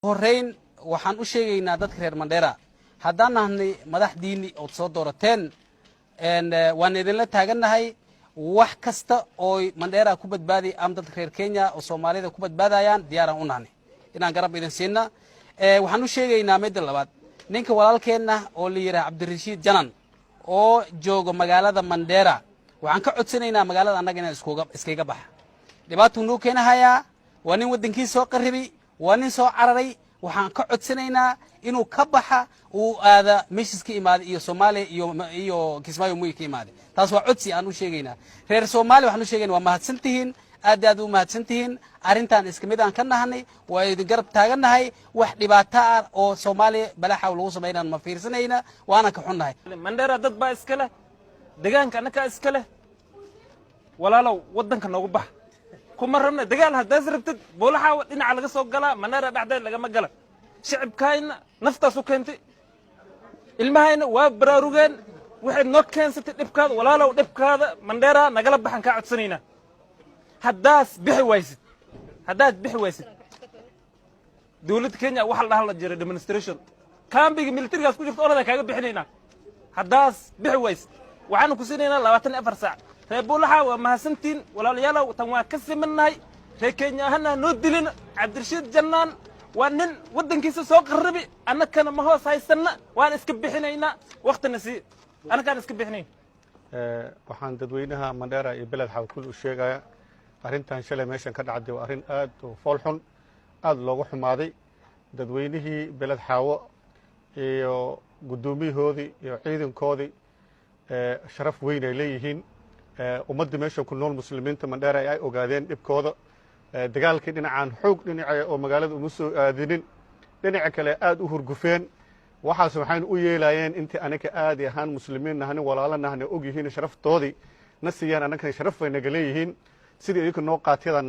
horreyn waxaan u sheegaynaa dadka reer Mandheera haddaan nahnay madaxdiinni oo soo doorateen waan idinla taagannahay wax kasta oo Mandheera ku badbaadi am dadka reer Kenya oo Soomaalida ku badbaadayaan diyaaran u nahnay inaan garab idin siina waxaan u sheegaynaa mid labaad ninka walaalkeenna oo la yiraahdo Cabdirashiid Janan oo joogo magaalada Mandheera waxaan ka codsanaynaa magaalada annaga inaan iskaga baxa dhibaato noo keenayaa waa nin wadankiisa soo qarribi waa nin soo cararay waxaan ka codsanaynaa inuu ka baxa uu aada meeshiiska imaado iyo Soomaaliya iyo Kismaayo muy ka imaado taas waa codsi aan u sheegaynaa reer Soomaaliya waxaan u sheegaynaa waa mahadsantihiin aad u mahadsantihiin arintan iska mid aan ka nahnay waa idin garab taaganahay wax dhibaato ah oo Soomaaliya balaxa lagu sameeyaan ma fiirsanayna waana ka xunnahay Mandheera dad baa iska leh deegaanka anaka iska leh walaalow wadanka noogu bax kuma rabna dagaal haddaad rabtid boolaha dhinaca laga soo galaa Mandheera dhexdeed laga ma gala shacabkayna naftaas u keentay ilmahayna waa baraarugeen waxay noo keensatay dhibkaada walaalow dhibkaada Mandheera nagala baxan ka codsanayna haddaad bixi waysid dawladda Kenya waxa la dhahaa jiray demonstration kaambiga militarigaas ku jirto orada kaaga bixinayna haddaad bixi waysid waxaan ku siinaynaa 24 saac reebulaha waa mahadsantiin walaalayaalow tan waa ka simannahay reer Kenya ahna noo dilin Cabdirashiid Janan waa nin wadankiisa soo qarribi annakana ma hoos haysana waan iska bixinaynaa waqtina si annakaan iska bixinayn waxaan dadweynaha Mandheera iyo beled xawkul u sheegaya arrintan shalay meeshan ka dhacday waa arrin aad u foolxun aad loogu xumaaday dadweynihii beled xaawo iyo gudoomiyahoodii iyo ciidankoodii sharaf weyn ay leeyihiin ummadda meesha ku nool muslimiinta Mandheera ay ogaadeen dhibkooda dagaalkii dhinacaan xoog dhinaca oo magaalada uma soo aadinin dhinaca kale aad u hurgufeen waxaas waxaan u yeelayeen intii anaga aad ahaan muslimiin nahna walaalana og yihiin sharaftoodii na siiyaan anagana sharaf way naga leeyihiin sidii iyagu noo qaatiyada